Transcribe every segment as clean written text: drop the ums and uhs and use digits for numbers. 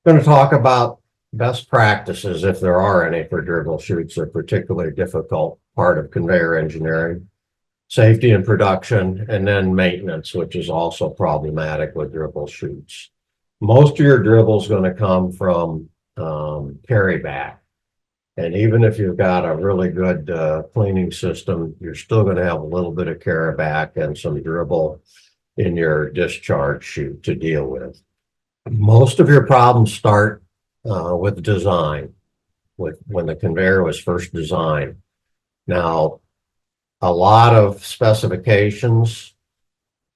Going to talk about best practices, if there are any, for dribble chutes, a particularly difficult part of conveyor engineering, safety and production, and then maintenance, which is also problematic with dribble chutes. Most of your dribble is going to come from carry back. And even if you've got a really good cleaning system, you're still going to have a little bit of carry back and some dribble in your discharge chute to deal with. Most of your problems start with design, with when the conveyor was first designed. Now, a lot of specifications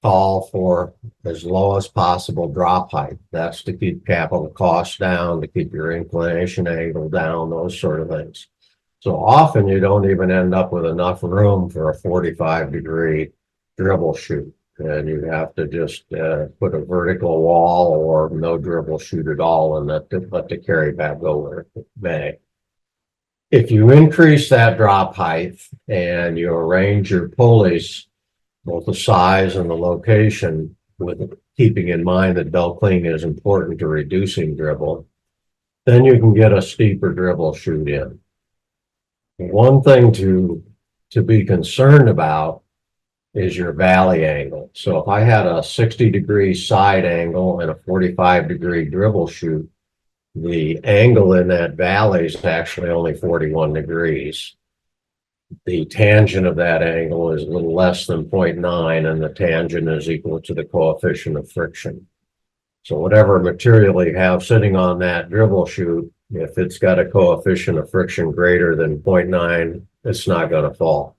call for as low as possible drop height. That's to keep capital costs down, to keep your inclination angle down, those sort of things. So often you don't even end up with enough room for a 45-degree dribble chute. And you have to just put a vertical wall or no dribble chute at all and let the carry back go where it may. If you increase that drop height and you arrange your pulleys, both the size and the location, with keeping in mind that belt cleaning is important to reducing dribble, then you can get a steeper dribble chute in. One thing to be concerned about is your valley angle. So if I had a 60-degree side angle and a 45-degree dribble chute, the angle in that valley is actually only 41 degrees. The tangent of that angle is a little less than 0.9, and the tangent is equal to the coefficient of friction. So whatever material you have sitting on that dribble chute, if it's got a coefficient of friction greater than 0.9, it's not going to fall.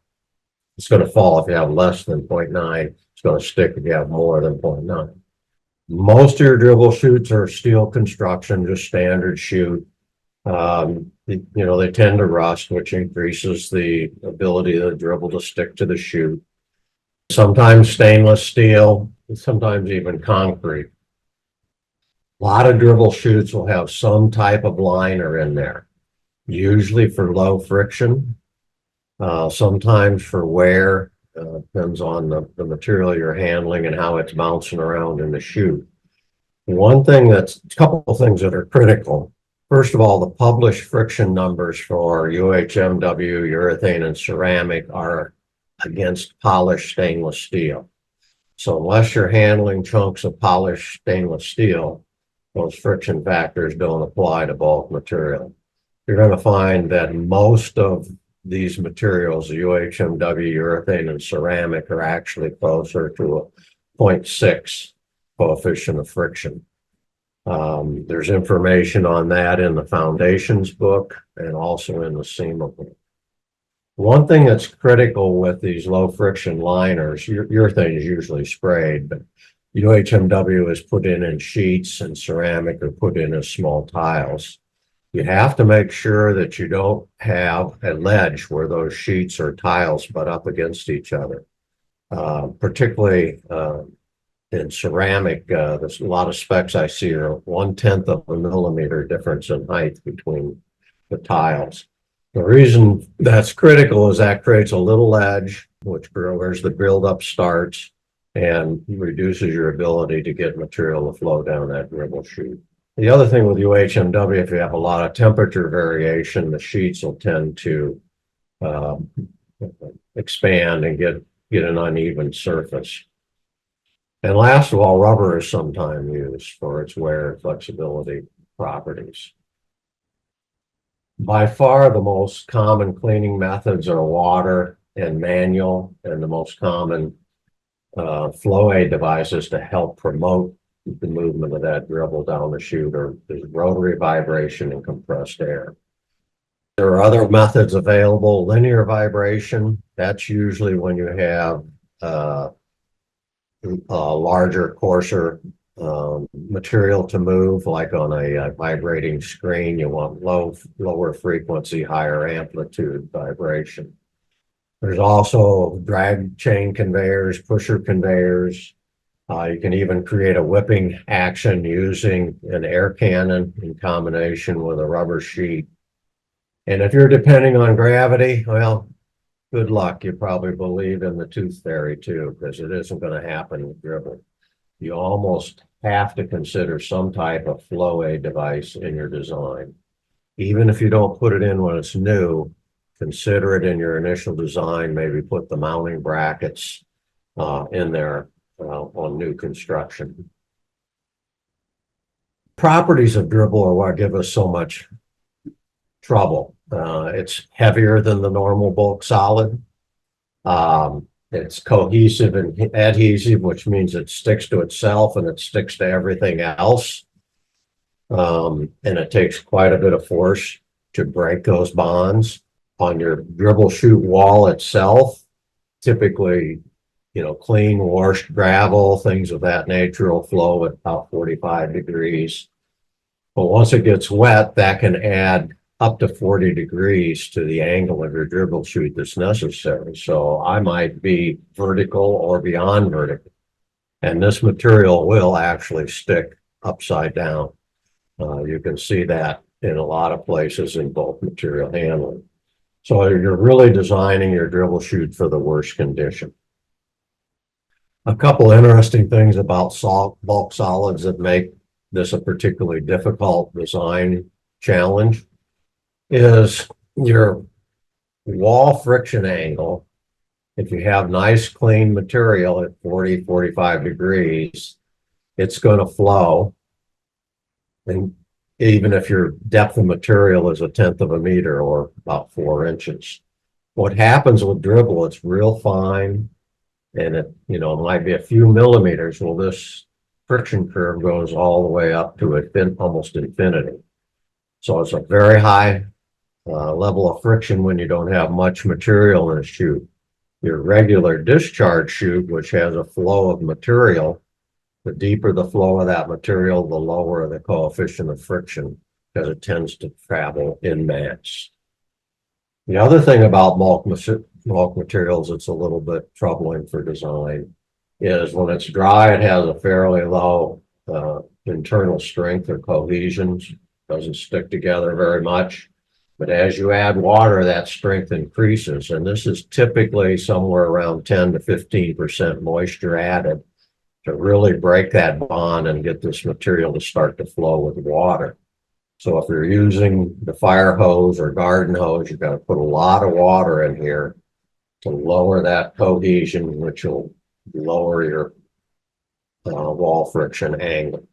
It's going to fall if you have less than 0.9. It's going to stick if you have more than 0.9. Most of your dribble chutes are steel construction, just standard chute. They tend to rust, which increases the ability of the dribble to stick to the chute. Sometimes stainless steel, sometimes even concrete. A lot of dribble chutes will have some type of liner in there, usually for low friction, sometimes for wear. Depends on the material you're handling and how it's bouncing around in the chute. A couple of things that are critical. First of all, the published friction numbers for UHMW, urethane, and ceramic are against polished stainless steel. So unless you're handling chunks of polished stainless steel, those friction factors don't apply to bulk material. You're going to find that most of these materials, UHMW, urethane, and ceramic, are actually closer to a 0.6 coefficient of friction. There's information on that in the foundations book and also in the SEMA book. One thing that's critical with these low friction liners, urethane is usually sprayed, but UHMW is put in sheets, and ceramic are put in as small tiles. You have to make sure that you don't have a ledge where those sheets or tiles butt up against each other. Particularly in ceramic, there's a lot of specs I see are 1/10 of a millimeter difference in height between the tiles. The reason that's critical is that creates a little ledge, where's the buildup starts, and reduces your ability to get material to flow down that dribble chute. The other thing with UHMW, if you have a lot of temperature variation, the sheets will tend to expand and get an uneven surface. And last of all, rubber is sometimes used for its wear and flexibility properties. By far, the most common cleaning methods are water and manual, and the most common flow aid devices to help promote the movement of that dribble down the chute are rotary vibration and compressed air. There are other methods available. Linear vibration, that's usually when you have a larger, coarser material to move, like on a vibrating screen. You want lower frequency, higher amplitude vibration. There's also drag chain conveyors, pusher conveyors. You can even create a whipping action using an air cannon in combination with a rubber sheet. And if you're depending on gravity, well, good luck. You probably believe in the tooth fairy too, because it isn't going to happen with dribble. you almost have to consider some type of flow aid device in your design. Even if you don't put it in when it's new, consider it in your initial design, maybe put the mounting brackets in there on new construction. Properties of Dribble are what give us so much trouble. It's heavier than the normal bulk solid. It's cohesive and adhesive, which means it sticks to itself and it sticks to everything else. And it takes quite a bit of force to break those bonds. On your dribble chute wall itself, typically, clean washed gravel, things of that nature will flow at about 45 degrees. But once it gets wet, that can add up to 40 degrees to the angle of your dribble chute that's necessary. So I might be vertical or beyond vertical. And this material will actually stick upside down. You can see that in a lot of places in bulk material handling. So you're really designing your dribble chute for the worst condition. A couple interesting things about bulk solids that make this a particularly difficult design challenge is your wall friction angle. If you have nice clean material at 40, 45 degrees, it's going to flow. And even if your depth of material is 1/10 of a meter or about 4 inches. What happens with dribble, it's real fine and it might be a few millimeters. Well, this friction curve goes all the way up to almost infinity. So it's a very high level of friction when you don't have much material in a chute. Your regular discharge chute, which has a flow of material, the deeper the flow of that material, the lower the coefficient of friction because it tends to travel in mass. The other thing about bulk materials that's a little bit troubling for design is when it's dry, it has a fairly low internal strength or cohesion, doesn't stick together very much. But as you add water, that strength increases. And this is typically somewhere around 10 to 15% moisture added to really break that bond and get this material to start to flow with water. So if you're using the fire hose or garden hose, you've got to put a lot of water in here to lower that cohesion, which will lower your wall friction angle.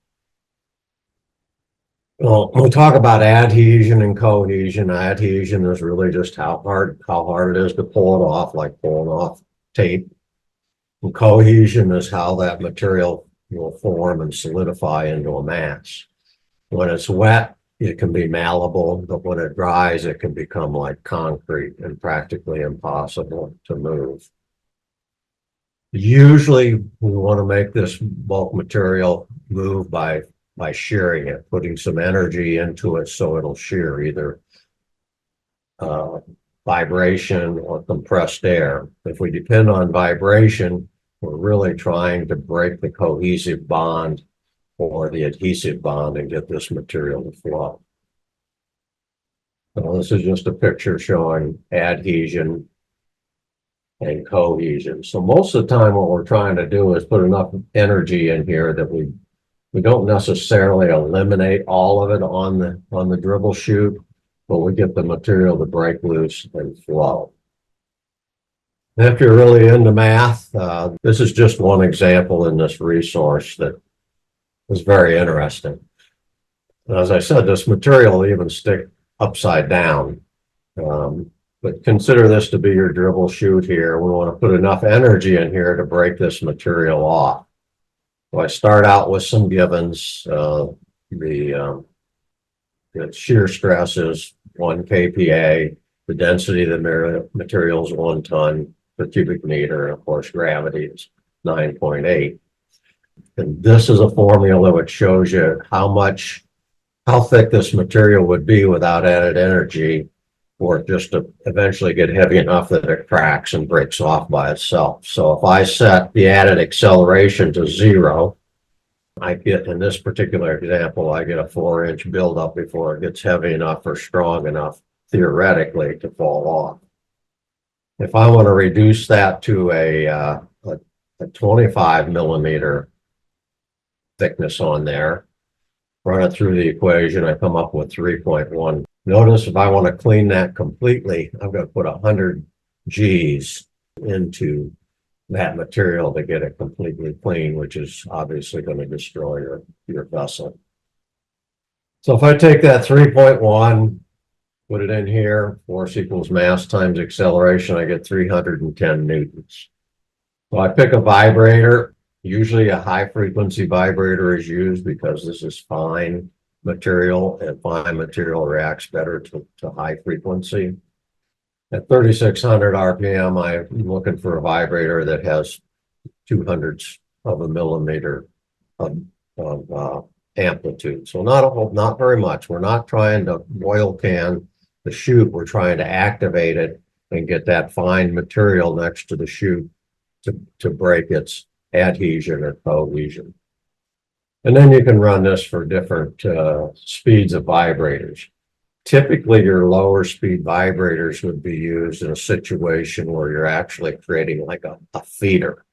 Well, when we talk about adhesion and cohesion, adhesion is really just how hard it is to pull it off, like pulling off tape. And cohesion is how that material will form and solidify into a mass. When it's wet, it can be malleable, but when it dries, it can become like concrete and practically impossible to move. Usually, we want to make this bulk material move by shearing it, putting some energy into it so it'll shear, either vibration or compressed air. If we depend on vibration, we're really trying to break the cohesive bond or the adhesive bond and get this material to flow. So this is just a picture showing adhesion and cohesion. So most of the time what we're trying to do is put enough energy in here that we don't necessarily eliminate all of it on the dribble chute, but we get the material to break loose and flow. If you're really into math, this is just one example in this resource that is very interesting. As I said, this material will even stick upside down. But consider this to be your dribble chute here. We want to put enough energy in here to break this material off. So I start out with some givens. The shear stress is 1 kPa. The density of the material is 1 ton per cubic meter. And of course, gravity is 9.8. And this is a formula which shows you how thick this material would be without added energy, or just to eventually get heavy enough that it cracks and breaks off by itself. So if I set the added acceleration to 0, I get, in this particular example, I get a 4-inch buildup before it gets heavy enough or strong enough, theoretically, to fall off. If I want to reduce that to a 25 millimeter thickness on there. Run it through the equation, I come up with 3.1. Notice if I want to clean that completely, I've got to put 100 G's into that material to get it completely clean, which is obviously going to destroy your vessel. So if I take that 3.1, put it in here, force equals mass times acceleration, I get 310 newtons. So I pick a vibrator. Usually a high frequency vibrator is used because this is fine material, and fine material reacts better to high frequency. At 3,600 RPM, I'm looking for a vibrator that has 200ths of a millimeter of amplitude. So not very much. We're not trying to oil can the chute. We're trying to activate it and get that fine material next to the chute to break its adhesion or cohesion. And then you can run this for different speeds of vibrators. Typically, your lower speed vibrators would be used in a situation where you're actually creating like a feeder,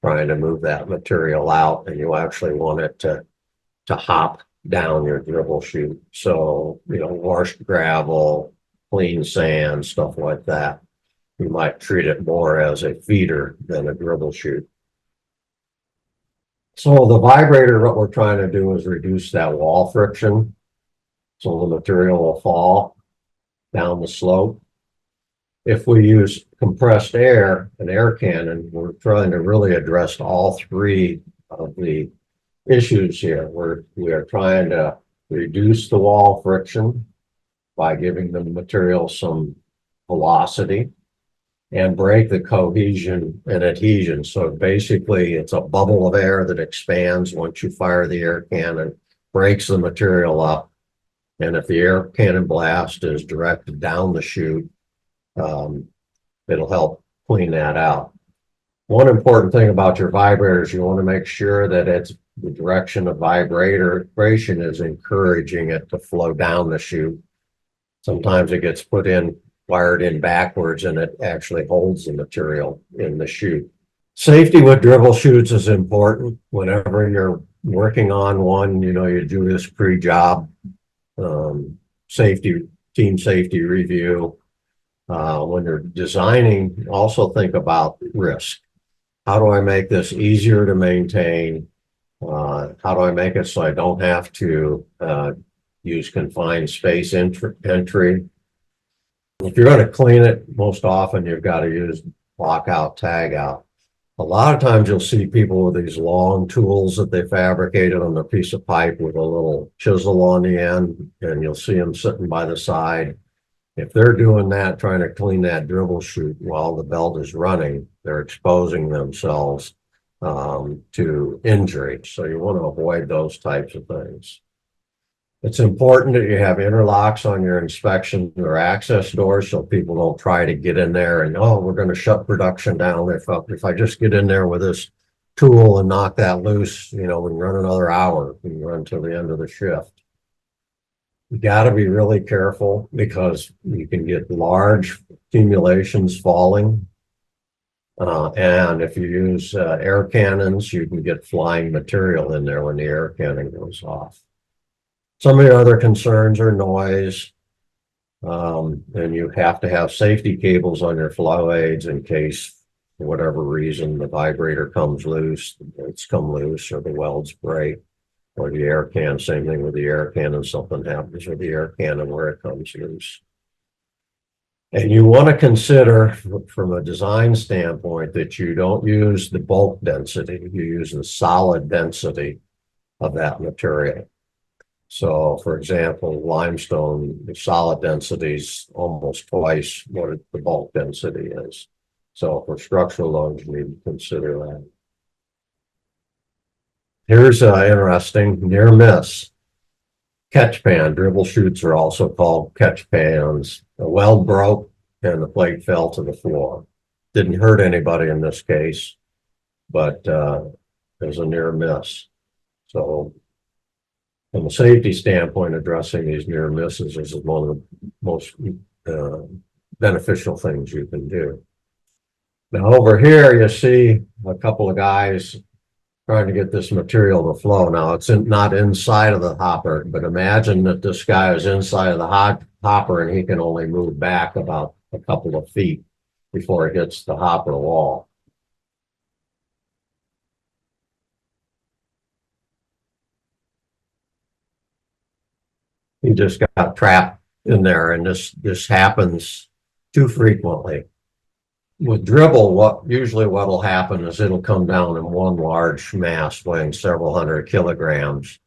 trying to move that material out, and you actually want it to hop down your dribble chute. So, washed gravel, clean sand, stuff like that. You might treat it more as a feeder than a dribble chute. So the vibrator, what we're trying to do is reduce that wall friction, so the material will fall down the slope. If we use compressed air, an air cannon, we're trying to really address all three of the issues here. We are trying to reduce the wall friction by giving the material some velocity and break the cohesion and adhesion. So basically it's a bubble of air that expands once you fire the air cannon, breaks the material up. And if the air cannon blast is directed down the chute, it'll help clean that out. One important thing about your vibrators, you want to make sure that it's the direction of vibration is encouraging it to flow down the chute. Sometimes it gets wired in backwards, and it actually holds the material in the chute. Safety with dribble chutes is important. Whenever you're working on one, you do this pre-job team safety review. When you're designing, also think about risk. How do I make this easier to maintain? How do I make it so I don't have to use confined space entry? If you're going to clean it, most often you've got to use block out, tag out. A lot of times you'll see people with these long tools that they fabricated on a piece of pipe with a little chisel on the end, and you'll see them sitting by the side. If they're doing that, trying to clean that dribble chute while the belt is running, they're exposing themselves to injury. So you want to avoid those types of things. It's important that you have interlocks on your inspection or access doors so people don't try to get in there and, we're going to shut production down. If I just get in there with this tool and knock that loose, we can run another hour. We can run till the end of the shift. You got to be really careful because you can get large accumulations falling. And if you use air cannons, you can get flying material in there when the air cannon goes off. Some of the other concerns are noise, and you have to have safety cables on your flow aids in case, for whatever reason, the vibrator comes loose, the bolts come loose, or the welds break, or the air can. Same thing with the air cannon, something happens with the air cannon where it comes loose. And you want to consider, from a design standpoint, that you don't use the bulk density, you use the solid density of that material. So, for example, limestone, the solid density is almost twice what the bulk density is. So for structural loads, you need to consider that. Here's interesting near miss. Catch pan. Dribble chutes are also called catch pans. The weld broke and the plate fell to the floor. Didn't hurt anybody in this case, but there's a near miss. So from a safety standpoint, addressing these near misses is one of the most beneficial things you can do. Now over here, you see a couple of guys trying to get this material to flow. Now it's not inside of the hopper, but imagine that this guy is inside of the hopper and he can only move back about a couple of feet before it hits the hopper wall. He just got trapped in there, and this happens too frequently. With dribble, what'll happen is it'll come down in one large mass weighing several hundred kilograms,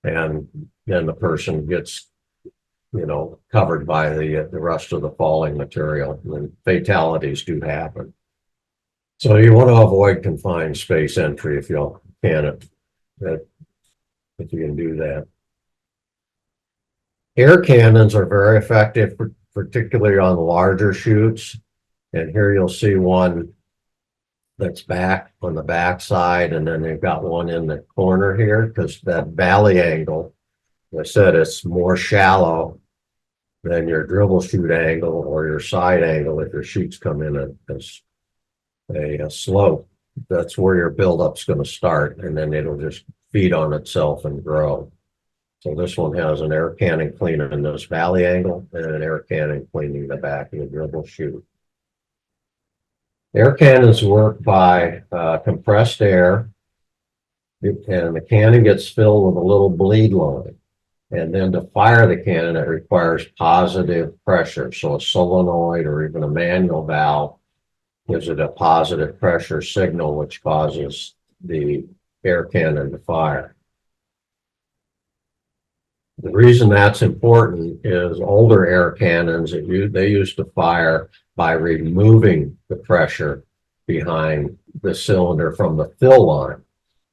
and then the person gets, covered by the rest of the falling material, and fatalities do happen. So you want to avoid confined space entry if you can, if you can do that. Air cannons are very effective, particularly on larger chutes. And here you'll see one that's back on the back side, and then they've got one in the corner here, because that valley angle, as I said, it's more shallow than your dribble chute angle or your side angle if your chutes come in as a slope. That's where your buildup's going to start, and then it'll just feed on itself and grow. So this one has an air cannon cleaning this valley angle and an air cannon cleaning the back of the dribble chute. Air cannons work by compressed air, and the cannon gets filled with a little bleed line. And then to fire the cannon, it requires positive pressure. So a solenoid or even a manual valve gives it a positive pressure signal, which causes the air cannon to fire. The reason that's important is older air cannons, they used to fire by removing the pressure behind the cylinder from the fill line.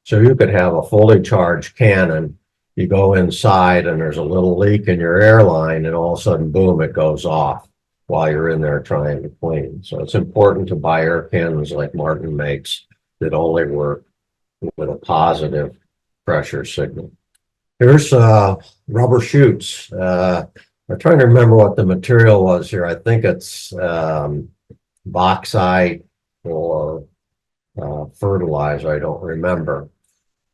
So you could have a fully charged cannon, you go inside and there's a little leak in your air line, and all of a sudden, boom, it goes off while you're in there trying to clean. So it's important to buy air cannons like Martin makes that only work with a positive pressure signal. Here's rubber chutes. I'm trying to remember what the material was here. I think it's bauxite or fertilizer. I don't remember.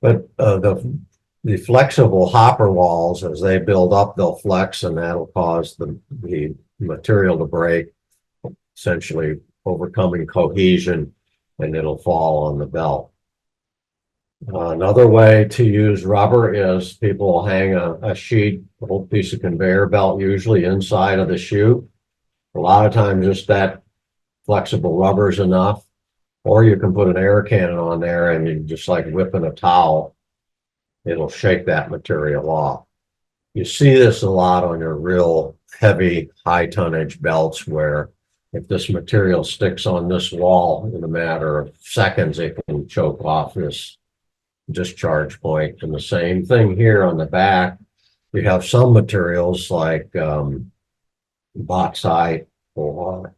But the flexible hopper walls, as they build up, they'll flex, and that'll cause the material to break, essentially overcoming cohesion, and it'll fall on the belt. Another way to use rubber is people will hang a sheet, a whole piece of conveyor belt, usually inside of the chute. A lot of times just that flexible rubber is enough, or you can put an air cannon on there and you just like whipping a towel, it'll shake that material off. You see this a lot on your real heavy, high tonnage belts, where if this material sticks on this wall in a matter of seconds, it can choke off this discharge point. And the same thing here on the back. We have some materials like bauxite, or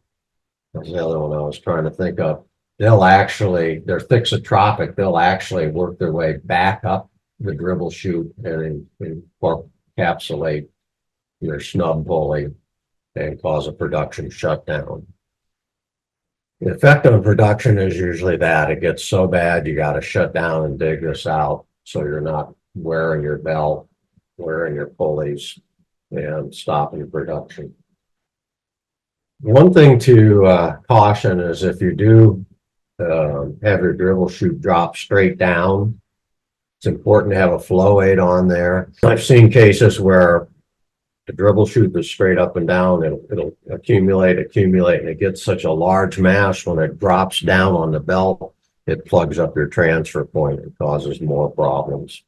what's the other one I was trying to think of. They're thixotropic. They'll actually work their way back up the dribble chute and encapsulate your snub pulley and cause a production shutdown. The effect on production is usually that it gets so bad you got to shut down and dig this out, so you're not wearing your belt, wearing your pulleys, and stopping production. One thing to caution is if you do have your dribble chute drop straight down, it's important to have a flow aid on there. I've seen cases where the dribble chute is straight up and down, it'll accumulate, and it gets such a large mass when it drops down on the belt, it plugs up your transfer point and causes more problems.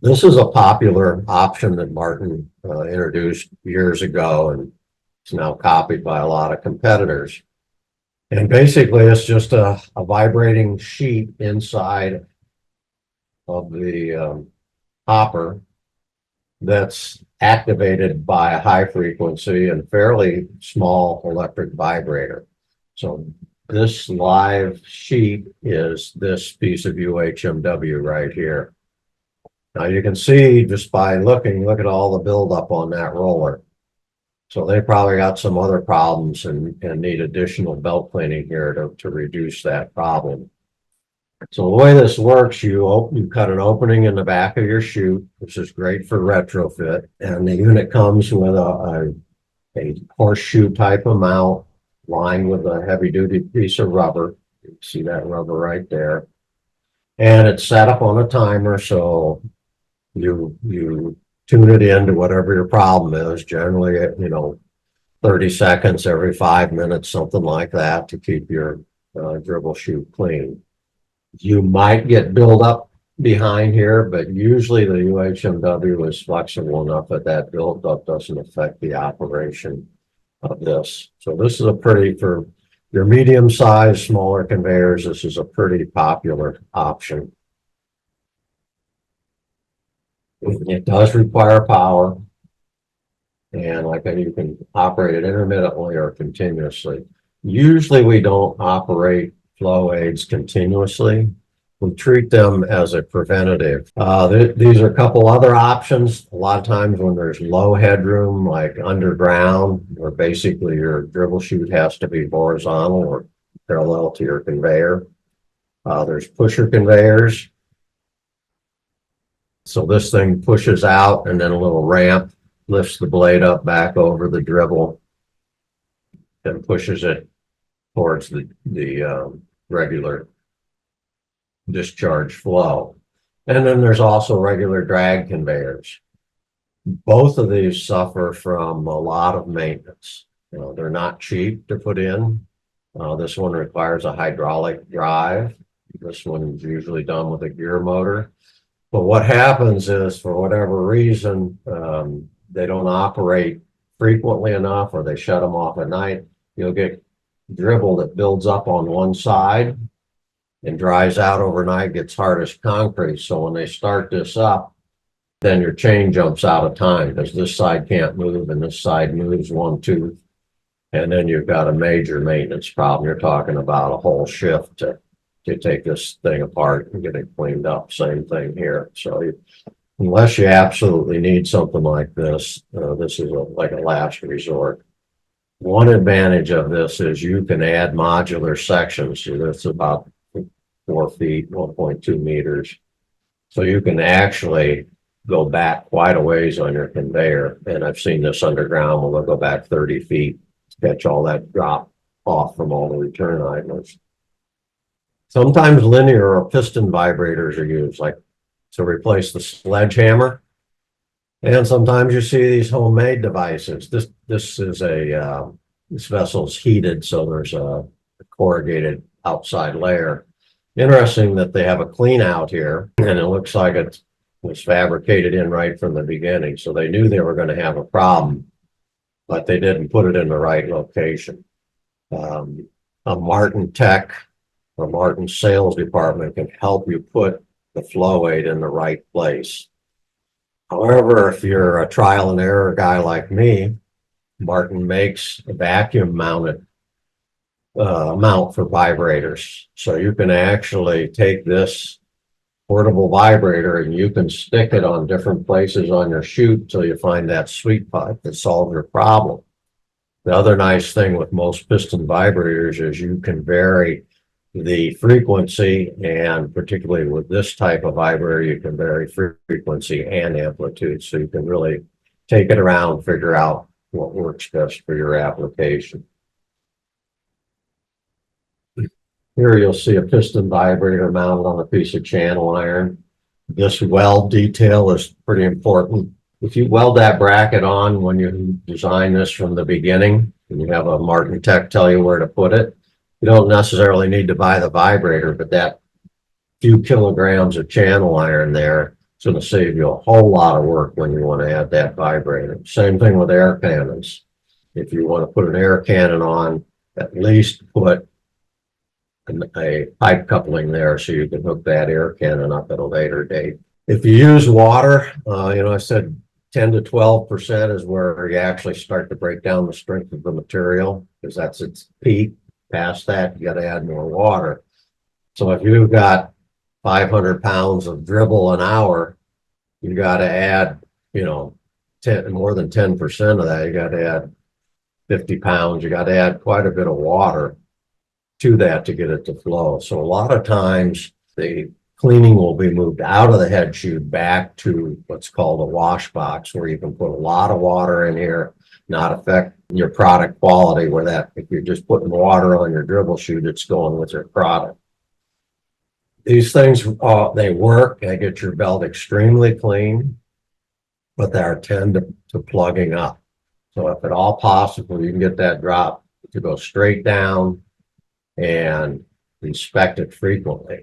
This is a popular option that Martin introduced years ago, and it's now copied by a lot of competitors. And basically, it's just a vibrating sheet inside of the hopper that's activated by a high frequency and fairly small electric vibrator. So this live sheet is this piece of UHMW right here. Now you can see just by look at all the buildup on that roller. So they probably got some other problems and need additional belt cleaning here to reduce that problem. So the way this works, you cut an opening in the back of your chute, which is great for retrofit, and the unit comes with a horseshoe type of mount lined with a heavy duty piece of rubber. You can see that rubber right there. And it's set up on a timer, so you tune it into whatever your problem is. Generally, 30 seconds every 5 minutes, something like that, to keep your dribble chute clean. You might get buildup behind here, but usually the UHMW is flexible enough that that buildup doesn't affect the operation of this. So this is for your medium-sized, smaller conveyors, this is a pretty popular option. It does require power, and you can operate it intermittently or continuously. Usually we don't operate flow aids continuously. We treat them as a preventative. These are a couple other options. A lot of times when there's low headroom, like underground, where basically your dribble chute has to be horizontal or parallel to your conveyor. There's pusher conveyors. So this thing pushes out and then a little ramp lifts the blade up back over the dribble and pushes it towards the regular discharge flow. And then there's also regular drag conveyors. Both of these suffer from a lot of maintenance. They're not cheap to put in. This one requires a hydraulic drive. This one is usually done with a gear motor. But what happens is, for whatever reason, they don't operate frequently enough, or they shut them off at night. You'll get dribble that builds up on one side and dries out overnight, gets hard as concrete. So when they start this up, then your chain jumps out of time because this side can't move and this side moves one tooth. And then you've got a major maintenance problem. You're talking about a whole shift to take this thing apart and get it cleaned up. Same thing here. So unless you absolutely need something like this, this is like a last resort. One advantage of this is you can add modular sections. So that's about 4 feet, 1.2 meters. So you can actually go back quite a ways on your conveyor. And I've seen this underground where they'll go back 30 feet to catch all that drop off from all the return idlers. Sometimes linear or piston vibrators are used, like to replace the sledgehammer. And sometimes you see these homemade devices. This is this vessel's heated, so there's a corrugated outside layer. Interesting that they have a clean out here, and it looks like it was fabricated in right from the beginning. So they knew they were going to have a problem, but they didn't put it in the right location. A Martin tech or Martin sales department can help you put the flow aid in the right place. However, if you're a trial and error guy like me, Martin makes a vacuum mounted mount for vibrators. So you can actually take this portable vibrator and you can stick it on different places on your chute until you find that sweet spot that solves your problem. The other nice thing with most piston vibrators is you can vary the frequency, and particularly with this type of vibrator, you can vary frequency and amplitude. So you can really take it around, figure out what works best for your application. Here you'll see a piston vibrator mounted on a piece of channel iron. This weld detail is pretty important. If you weld that bracket on when you design this from the beginning, and you have a Martin tech tell you where to put it, you don't necessarily need to buy the vibrator, but that few kilograms of channel iron there is going to save you a whole lot of work when you want to add that vibrator. Same thing with air cannons. If you want to put an air cannon on, at least put a pipe coupling there so you can hook that air cannon up at a later date. If you use water, I said 10 to 12% is where you actually start to break down the strength of the material, because that's its peak. Past that, you got to add more water. So if you've got 500 pounds of dribble an hour, you got to add, more than 10% of that. You got to add 50 pounds. You got to add quite a bit of water to that to get it to flow. So a lot of times The cleaning will be moved out of the head chute back to what's called a wash box, where you can put a lot of water in here, not affect your product quality, where that if you're just putting water on your dribble chute, it's going with your product. These things, they work. They get your belt extremely clean, but they tend to plugging up. So if at all possible, you can get that drop to go straight down and inspect it frequently.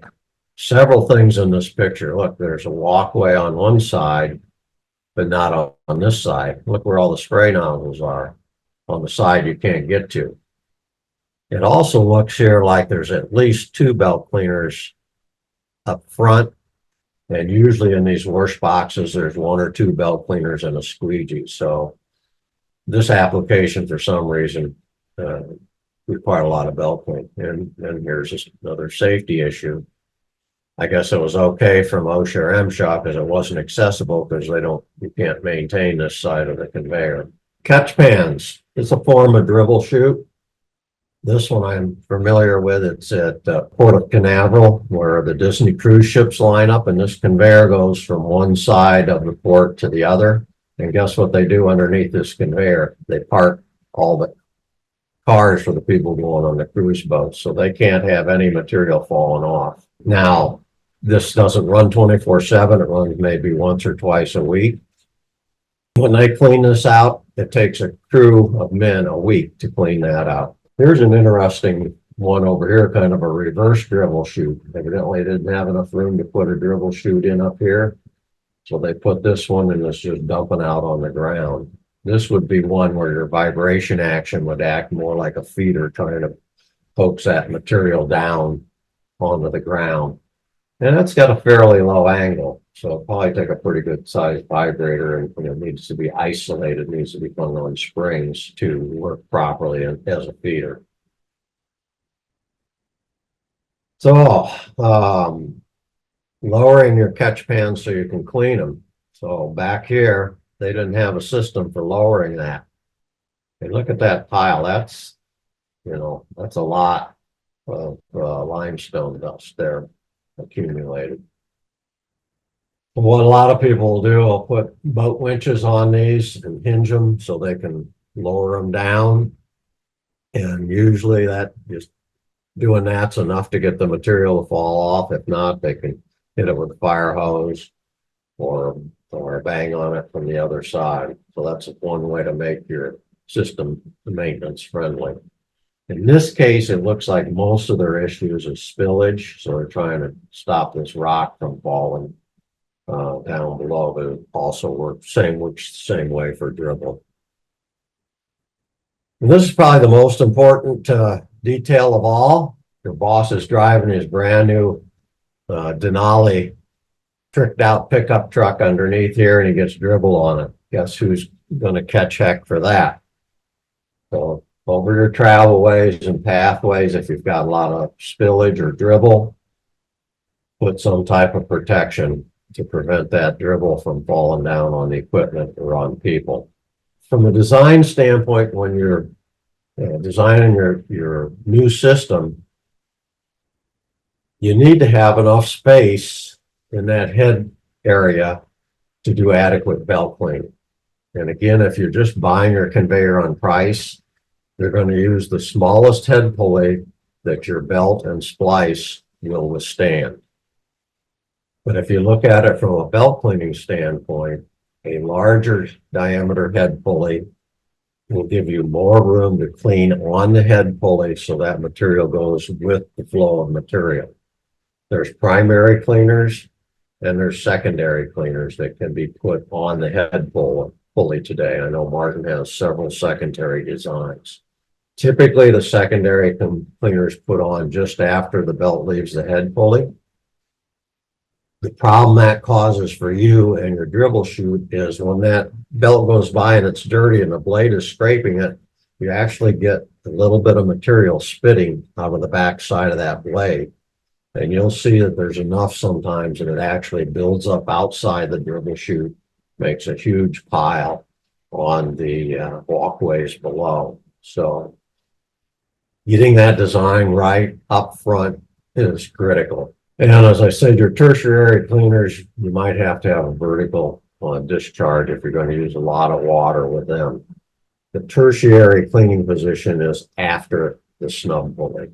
Several things in this picture. Look, there's a walkway on one side, but not on this side. Look where all the spray nozzles are on the side you can't get to. It also looks here like there's at least 2 belt cleaners up front, and usually in these wash boxes there's 1 or 2 belt cleaners and a squeegee. So this application, for some reason, required a lot of belt cleaning. And here's just another safety issue. I guess it was okay from OSHA or MSHA because it wasn't accessible because you can't maintain this side of the conveyor. Catch pans. It's a form of dribble chute. This one I'm familiar with. It's at Port of Canaveral, where the Disney cruise ships line up, and this conveyor goes from one side of the port to the other. And guess what they do underneath this conveyor? They park all the cars for the people going on the cruise boats, so they can't have any material falling off. Now, this doesn't run 24/7. It runs maybe once or twice a week. When they clean this out, it takes a crew of men a week to clean that out. Here's an interesting one over here, kind of a reverse dribble chute. Evidently, they didn't have enough room to put a dribble chute in up here, so they put this one and it's just dumping out on the ground. This would be one where your vibration action would act more like a feeder, trying to coax that material down onto the ground. And it's got a fairly low angle, so it'll probably take a pretty good sized vibrator, and it needs to be isolated, needs to be hung on springs to work properly as a feeder. So, lowering your catch pans so you can clean them. So back here, they didn't have a system for lowering that. And look at that pile. That's a lot of limestone dust there accumulated. What a lot of people will do, will put boat winches on these and hinge them so they can lower them down. And usually that just doing that's enough to get the material to fall off. If not, they can hit it with a fire hose or bang on it from the other side. So that's one way to make your system maintenance friendly. In this case, it looks like most of their issues is spillage, so they're trying to stop this rock from falling down below, but it also works the same way for dribble. And this is probably the most important detail of all. Your boss is driving his brand new Denali tricked out pickup truck underneath here, and he gets dribble on it. Guess who's going to catch heck for that? So over your travel ways and pathways, if you've got a lot of spillage or dribble, put some type of protection to prevent that dribble from falling down on the equipment or on people. From a design standpoint, when you're designing your new system, you need to have enough space in that head area to do adequate belt cleaning. And again, if you're just buying your conveyor on price, they're going to use the smallest head pulley that your belt and splice will withstand. But if you look at it from a belt cleaning standpoint, a larger diameter head pulley will give you more room to clean on the head pulley, so that material goes with the flow of material. There's primary cleaners and there's secondary cleaners that can be put on the head pulley today. I know Martin has several secondary designs. Typically, the secondary cleaners put on just after the belt leaves the head pulley. The problem that causes for you and your dribble chute is when that belt goes by and it's dirty and the blade is scraping it, you actually get a little bit of material spitting out of the back side of that blade. And you'll see that there's enough sometimes that it actually builds up outside the dribble chute, makes a huge pile on the walkways below. So getting that design right up front is critical. And as I said, your tertiary cleaners, you might have to have a vertical discharge if you're going to use a lot of water with them. The tertiary cleaning position is after the snub pulley.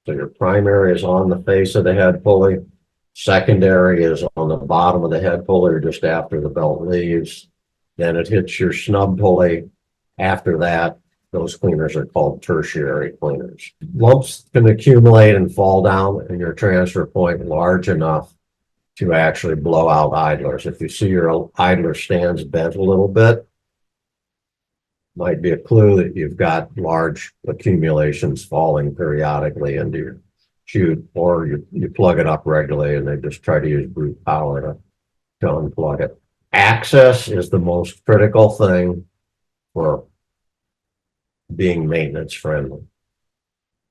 So your primary is on the face of the head pulley. Secondary is on the bottom of the head pulley or just after the belt leaves. Then it hits your snub pulley. After that, those cleaners are called tertiary cleaners. Lumps can accumulate and fall down in your transfer point large enough to actually blow out idlers. If you see your idler stands bent a little bit, might be a clue that you've got large accumulations falling periodically into your chute, or you plug it up regularly and they just try to use brute power to unplug it. Access is the most critical thing for being maintenance friendly.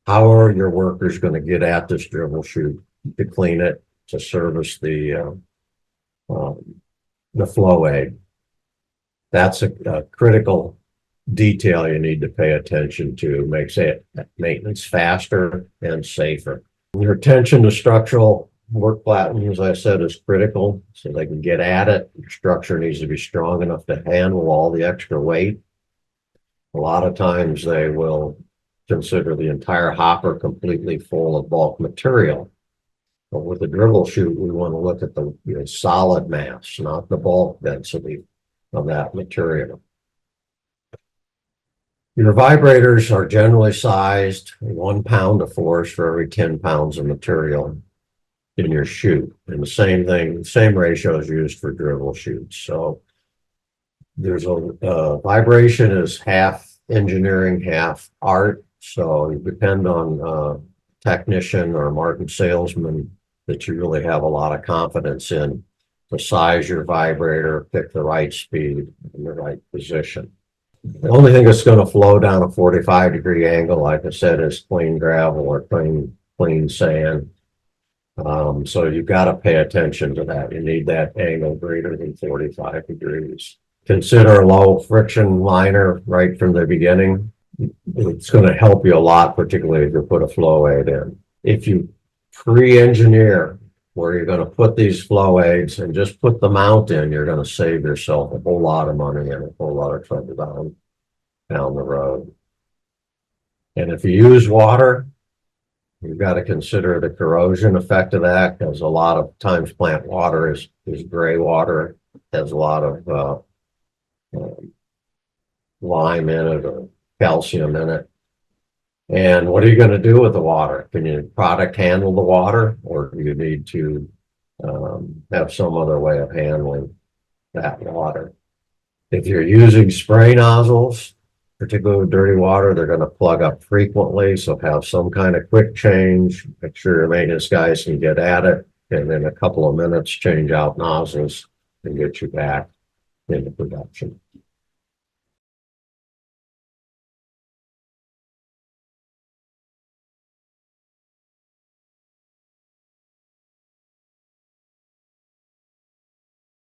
How are your workers going to get at this dribble chute to clean it, to service the flow aid? That's a critical detail you need to pay attention to. Makes it maintenance faster and safer. Your attention to structural work platforms, as I said, is critical so they can get at it. Your structure needs to be strong enough to handle all the extra weight. A lot of times they will consider the entire hopper completely full of bulk material. But with the dribble chute, we want to look at the solid mass, not the bulk density of that material. Your vibrators are generally sized 1 pound of force for every 10 pounds of material in your chute. And the same ratio is used for dribble chutes. So there's a vibration is half engineering, half art. So you depend on a technician or market salesman that you really have a lot of confidence in to size your vibrator, pick the right speed and the right position. The only thing that's going to flow down a 45-degree angle, like I said, is clean gravel or clean sand. So you've got to pay attention to that. You need that angle greater than 45 degrees. Consider a low friction liner right from the beginning. It's going to help you a lot, particularly if you put a flow aid in. If you pre-engineer where you're going to put these flow aids and just put the mount in, you're going to save yourself a whole lot of money and a whole lot of trouble down the road. And if you use water, you've got to consider the corrosion effect of that, because a lot of times plant water is gray water, has a lot of lime in it or calcium in it. And what are you going to do with the water? Can your product handle the water, or do you need to have some other way of handling that water? If you're using spray nozzles, particularly with dirty water, they're going to plug up frequently. So have some kind of quick change. Make sure your maintenance guys can get at it, and in a couple of minutes change out nozzles and get you back into production.